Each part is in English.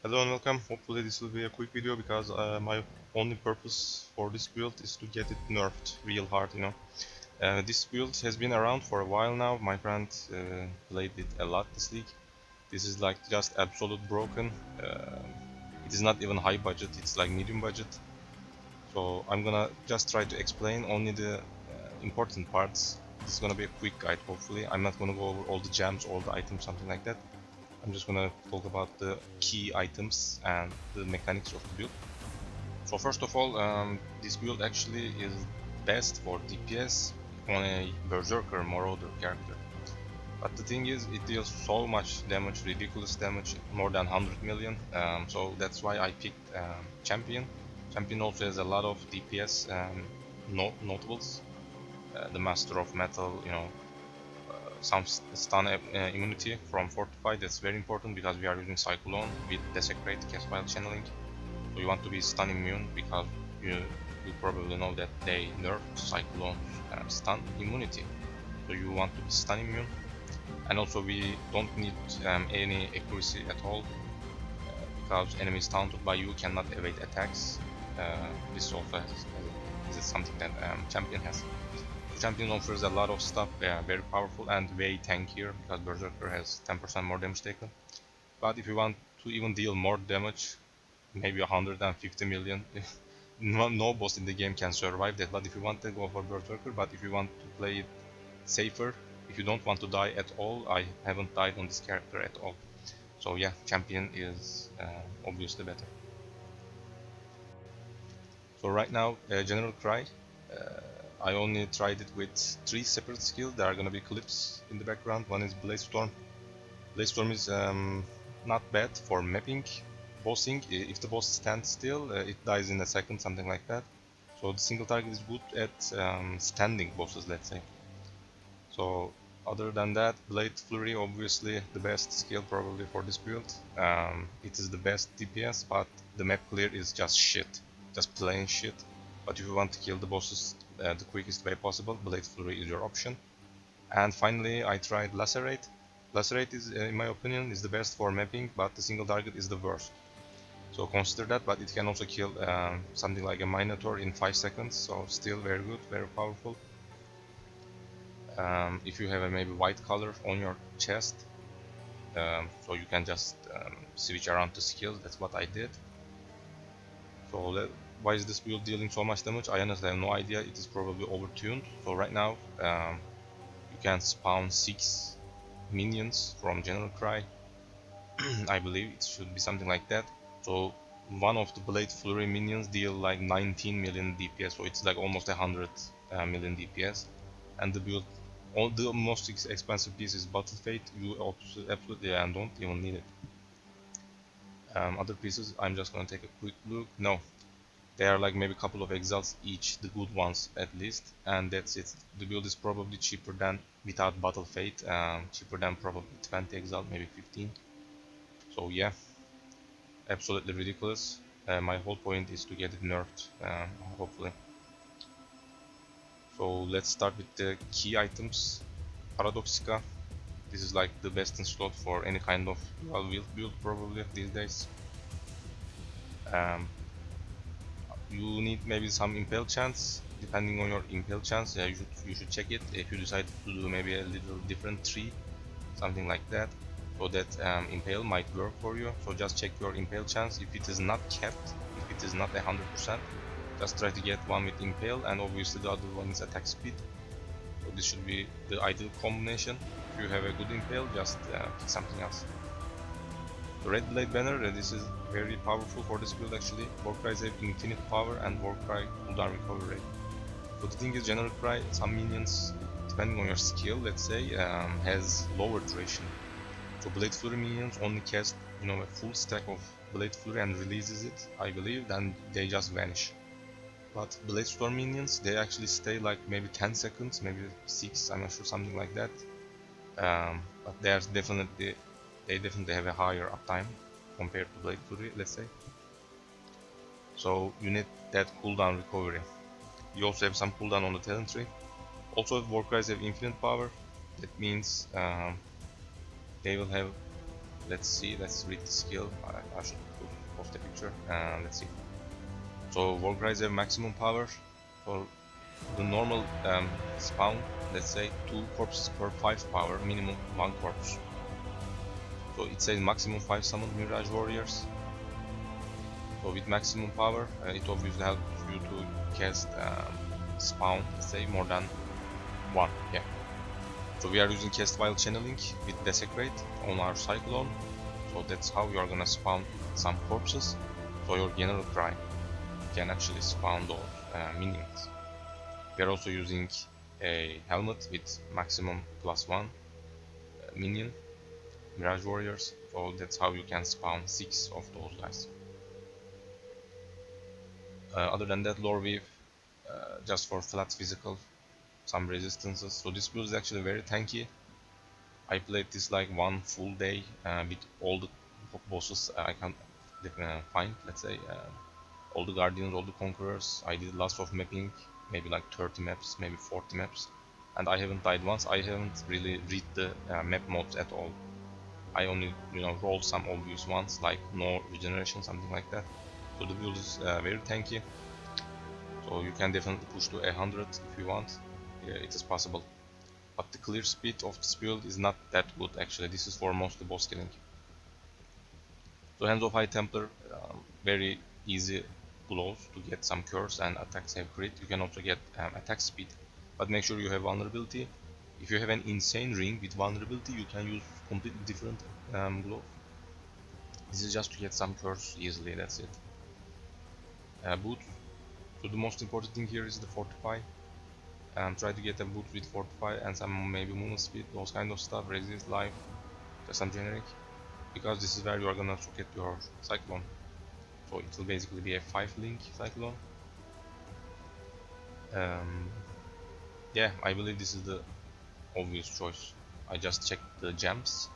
Hello and welcome. Hopefully this will be a quick video because my only purpose for this build is to get it nerfed real hard. This build has been around for a while now. My friend played it a lot this league. This is like just absolute broken. It is not even high budget, it's like medium budget. So I'm gonna just try to explain only the important parts. This is gonna be a quick guide hopefully. I'm not gonna go over all the gems, all the items, something like that. I'm just gonna talk about the key items and the mechanics of the build. So first of all, this build actually is best for DPS on a Berserker Marauder character. But the thing is, it deals so much damage, ridiculous damage, more than 100 million. So that's why I picked Champion. Champion also has a lot of DPS notables. The Master of Metal, some stun immunity from Fortify. That's very important because we are using Cyclone with Desecrate cast while channeling. So you want to be stun immune because you probably know that they nerfed Cyclone stun immunity. So you want to be stun immune. And also we don't need any accuracy at all because enemies taunted by you cannot evade attacks. This also is something that Champion has. Champion offers a lot of stuff, very powerful and way tankier because Berserker has 10% more damage taken. But if you want to even deal more damage, maybe 150 million, no boss in the game can survive that. But if you want to go for Berserker, but if you want to play it safer, if you don't want to die at all, I haven't died on this character at all. So yeah, Champion is obviously better. So right now, General Cry. I only tried it with 3 separate skills. There are gonna be clips in the background. One is Blaze Storm. Blaze Storm is not bad for mapping, bossing. If the boss stands still, it dies in a second, something like that. So the single target is good at standing bosses, let's say. So other than that, Blade Flurry, obviously the best skill probably for this build. It is the best DPS, but the map clear is just shit, just plain shit. But if you want to kill the bosses the quickest way possible, Blade Flurry is your option. And finally, I tried Lacerate. Lacerate is, in my opinion, is the best for mapping, but the single target is the worst. So consider that, but it can also kill something like a Minotaur in 5 seconds, so still very good, very powerful. If you have a maybe white color on your chest, so you can just switch around the skills, that's what I did. So why is this build dealing so much damage? I honestly have no idea. It is probably overtuned. So right now you can spawn 6 minions from General Cry. I believe it should be something like that. So one of the Blade Flurry minions deal like 19 million DPS, so it's like almost 100 million DPS. And the build, all the most expensive piece is Battle Fate. You absolutely don't even need it. Other pieces, I'm just gonna take a quick look. No, they are like maybe a couple of exalts each, the good ones at least, and that's it. The build is probably cheaper than without Battle Fate, cheaper than probably 20 exalt, maybe 15. So yeah, absolutely ridiculous. My whole point is to get it nerfed, hopefully. So let's start with the key items. Paradoxica. This is like the best in slot for any kind of dual wield build probably these days. You need maybe some impale chance. Depending on your impale chance, you should check it. If you decide to do maybe a little different tree, something like that, so that impale might work for you. So just check your impale chance. If it is not kept, if it is not 100%, just try to get one with impale, and obviously the other one is attack speed. So this should be the ideal combination. If you have a good impale, just pick something else. The Red Blade banner, this is very powerful for this build actually. Warcries have infinite power and Warcry cooldown recovery rate. So the thing is, General Cry, some minions, depending on your skill, let's say, has lower duration. So Blade Flurry minions only cast, a full stack of Blade Flurry and releases it, I believe, then they just vanish. But Blade Storm minions, they actually stay like maybe 10 seconds, maybe 6, I'm not sure, something like that. But they definitely have a higher uptime compared to Blade Flurry, let's say. So you need that cooldown recovery. You also have some cooldown on the talent tree. Also, Warcries have infinite power. That means they will have let's see, let's read the skill. I should post a picture. Let's see. So war cries have maximum power. For the normal spawn, let's say 2 corpses per 5 power, minimum 1 corpse. So it says maximum 5 summoned Mirage Warriors. So with maximum power, it obviously helps you to cast spawn, let's say, more than 1. Yeah. So we are using cast while channeling with Desecrate on our Cyclone. So that's how you are gonna spawn some corpses. So your General Cry can actually spawn those minions. We are also using a helmet with maximum +1 minion, Mirage Warriors. So that's how you can spawn 6 of those guys. Other than that, lore weave, just for flat physical, some resistances. So this build is actually very tanky. I played this like one full day with all the bosses I can find, let's say, all the guardians, all the conquerors. I did lots of mapping, maybe like 30 maps, maybe 40 maps, and I haven't died once. I haven't really read the map mods at all. I only, rolled some obvious ones like no regeneration, something like that. So the build is very tanky. So you can definitely push to 100 if you want. Yeah, it is possible. But the clear speed of this build is not that good actually. This is for mostly boss killing. So Hands of High Templar, very easy blows to get some curse and attacks have crit. You can also get attack speed, but make sure you have vulnerability. If you have an insane ring with vulnerability, you can use completely different gloves. This is just to get some curse easily, that's it. Boots. So the most important thing here is the Fortify. Try to get a boot with Fortify and some maybe movement speed, those kind of stuff, resist, life, just some generic. Because this is where you are gonna get your Cyclone. So it will basically be a 5-link Cyclone. Yeah, I believe this is the obvious choice. I just checked the gems,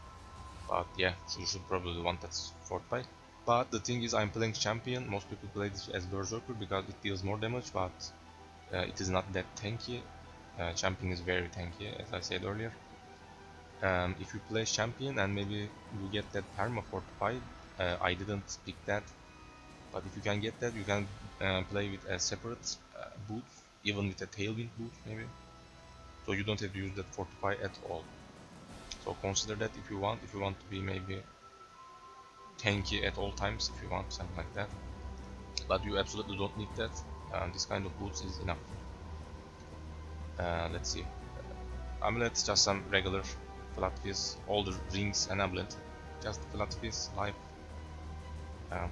but yeah, so you should probably want that Fortify. But the thing is, I'm playing champion. Most people play this as berserker because it deals more damage, but it is not that tanky. Champion is very tanky, as I said earlier. If you play champion and maybe you get that perma Fortify, I didn't pick that, but if you can get that, you can play with a separate boot, even with a tailwind boot maybe. So you don't have to use that Fortify at all. So consider that if you want to be maybe tanky at all times, if you want something like that. But you absolutely don't need that. This kind of boots is enough. Let's see. Amulet, just some regular flat piece. All the rings and amulet, just flat piece. Life.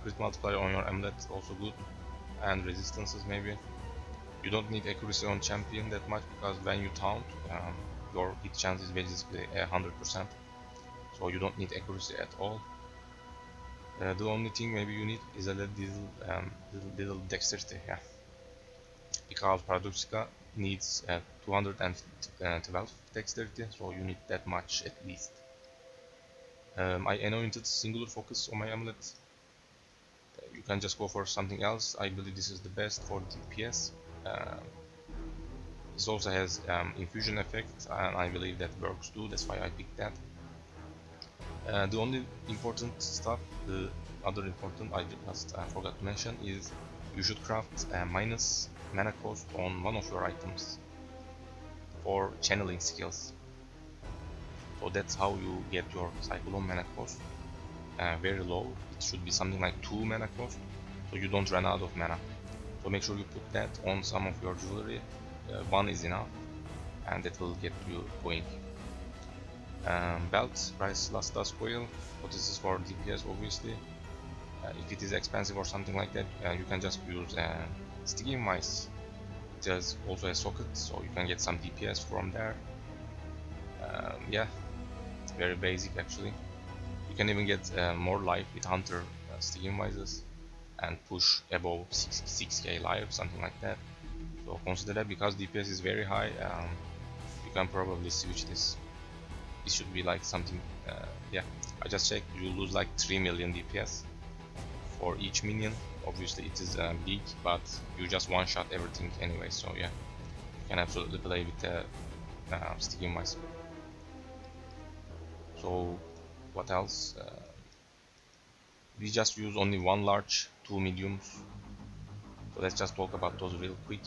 Crit multiplier on your amulet, also good. And resistances maybe. You don't need accuracy on champion that much because when you taunt, your hit chance is basically 100%. So you don't need accuracy at all. The only thing maybe you need is a little dexterity, yeah. Because Paradoxica needs 212 dexterity, so you need that much at least. I anointed singular focus on my amulet. You can just go for something else. I believe this is the best for DPS. This also has infusion effect, and I believe that works too. That's why I picked that. The only important stuff, the other important I just forgot to mention, is you should craft a minus mana cost on one of your items for channeling skills. So that's how you get your Cyclone mana cost very low. It should be something like 2 mana cost, so you don't run out of mana. So make sure you put that on some of your jewelry. 1 is enough, and that will get you going. Belt, price last dust coil. So this is for DPS obviously. If it is expensive or something like that, you can just use sticky mice. It has also a socket, so you can get some DPS from there. Yeah, very basic actually. You can even get more life with Hunter sticky mices and push above 6k life, something like that. So consider that because DPS is very high, you can probably switch this. It should be like something, yeah, I just checked, you lose like 3 million DPS for each minion. Obviously it is big, but you just one-shot everything anyway, so yeah, you can absolutely play with the sticky mice. So what else? We just use only one large, two mediums. So let's just talk about those real quick.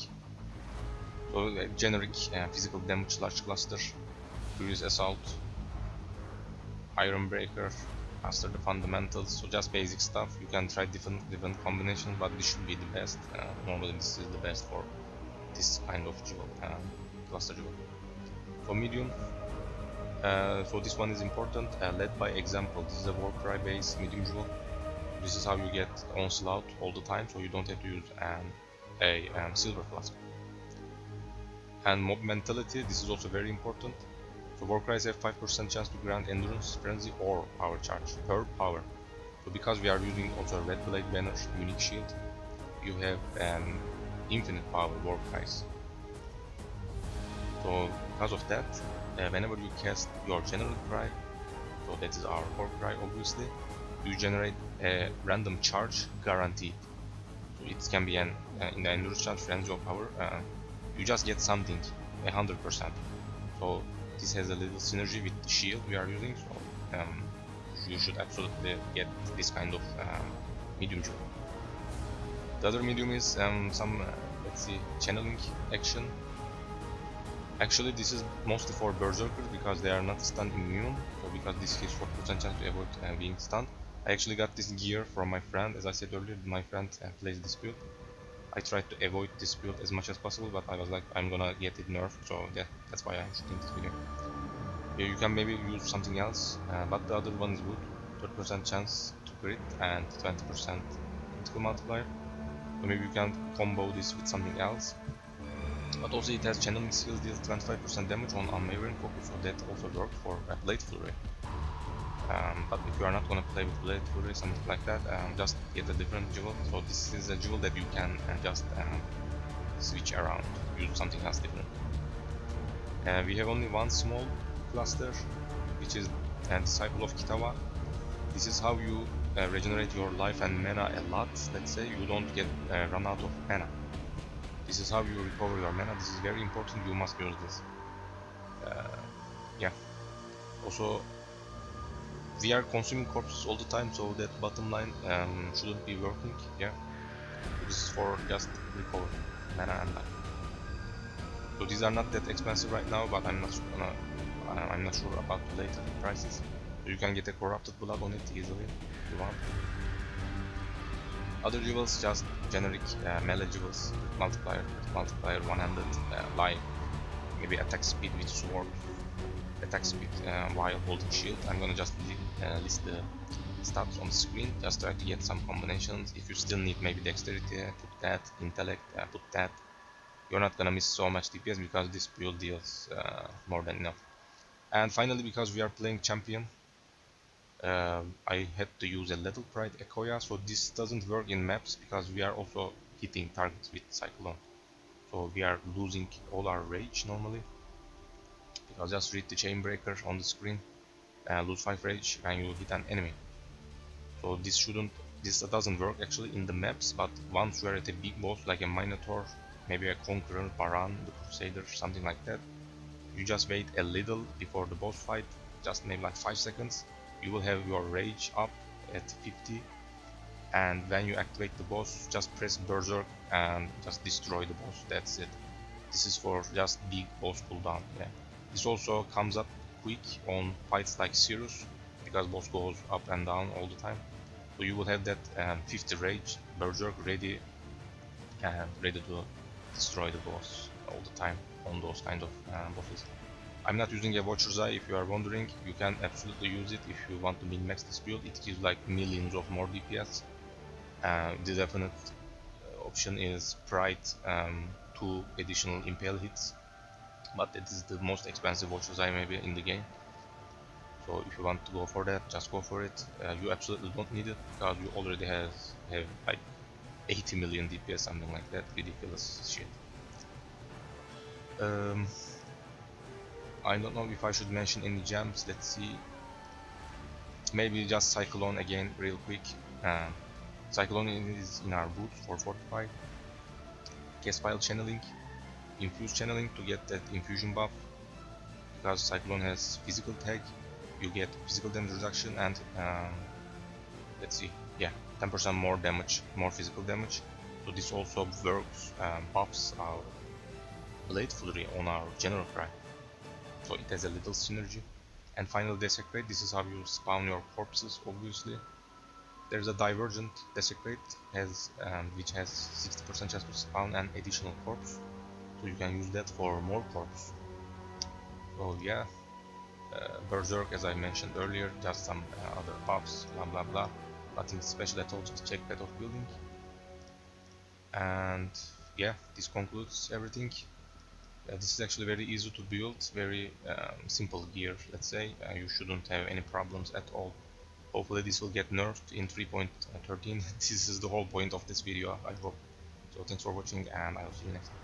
So generic physical damage large cluster, Furious Assault, Iron Breaker, master the fundamentals. So just basic stuff. You can try different combinations, but this should be the best. Normally this is the best for this kind of jewel, cluster jewel. For medium, so this one is important. Led by example. This is a Warcry based medium jewel. This is how you get onslaught all the time, so you don't have to use a silver flask. And mob mentality. This is also very important. So Warcries have 5% chance to grant endurance, frenzy, or power charge per power. So because we are using also a red blade banner, unique shield, you have an infinite power Warcries. So because of that, whenever you cast your general cry, so that is our Warcry obviously, you generate a random charge guaranteed. So it can be an in the endurance charge, frenzy, or power. You just get something 100%. So this has a little synergy with the shield we are using, so you should absolutely get this kind of medium jewel. The other medium is some let's see, channeling action. Actually this is mostly for berserkers because they are not stun immune, so because this gives 40% chance to avoid being stunned. I actually got this gear from my friend. As I said earlier, my friend plays this build. I tried to avoid this build as much as possible, but I was like, I'm gonna get it nerfed, so yeah, that's why I'm shooting this video. You can maybe use something else, but the other one is good. 30% chance to crit and 20% critical multiplier. So maybe you can combo this with something else. But also it has channeling skills, deals 25% damage on unwavering focus, so that also works for blade flurry. But if you are not gonna play with blade flurry, something like that, just get a different jewel. So this is a jewel that you can just switch around, use something else different. We have only one small cluster, which is Disciple of Kitawa. This is how you regenerate your life and mana a lot. Let's say you don't get run out of mana. This is how you recover your mana. This is very important. You must use this. Yeah. Also, we are consuming corpses all the time, so that bottom line shouldn't be working. Yeah. This is for just recover mana and life. So these are not that expensive right now, but I'm not sure about the later prices. So you can get a corrupted blood on it easily if you want. Other jewels, just generic melee jewels, multiplier 100, life, maybe attack speed with sword, attack speed while holding shield. I'm gonna just list the stats on the screen, just try to get some combinations. If you still need maybe dexterity, put that, intellect, put that. You're not gonna miss so much DPS because this build deals more than enough. And finally, because we are playing champion, I had to use a Little Pride Ekoya, so this doesn't work in maps because we are also hitting targets with Cyclone. So we are losing all our rage normally, because just read the chain breaker on the screen, lose 5 rage when you hit an enemy. So this doesn't work actually in the maps, but once you are at a big boss like a Minotaur, maybe a Conqueror, Baran, the Crusader, something like that, you just wait a little before the boss fight, just maybe like 5 seconds. You will have your rage up at 50, and when you activate the boss, just press berserk and just destroy the boss. That's it. This is for just big boss cooldown. Yeah. This also comes up quick on fights like Sirius, because boss goes up and down all the time. So you will have that 50 rage berserk ready to destroy the boss all the time on those kind of bosses. I'm not using a Watcher's Eye. If you are wondering, you can absolutely use it if you want to min-max this build. It gives like millions of more DPS. The definite option is Pride, 2 additional impale hits, but it is the most expensive Watcher's Eye maybe in the game. So if you want to go for that, just go for it. You absolutely don't need it because you already have like 80 million DPS, something like that. Ridiculous shit. I don't know if I should mention any gems. Let's see. Maybe just Cyclone again, real quick. Cyclone is in our boots for 45. Cast Pile Channeling, Infuse Channeling to get that infusion buff. Because Cyclone has physical tag, you get physical damage reduction and let's see, yeah, 10% more damage, more physical damage. So this also works, pops our blade flurry on our general cry. So it has a little synergy. And finally, Desecrate. This is how you spawn your corpses, obviously. There's a Divergent Desecrate which has 60% chance to spawn an additional corpse. So you can use that for more corpse. So yeah, Berserk, as I mentioned earlier, just some other pops, blah blah blah. Nothing special at all, just check Path of Building. And yeah, this concludes everything. This is actually very easy to build, very simple gear, let's say. You shouldn't have any problems at all. Hopefully this will get nerfed in 3.13. This is the whole point of this video, I hope. So thanks for watching, and I will see you next time.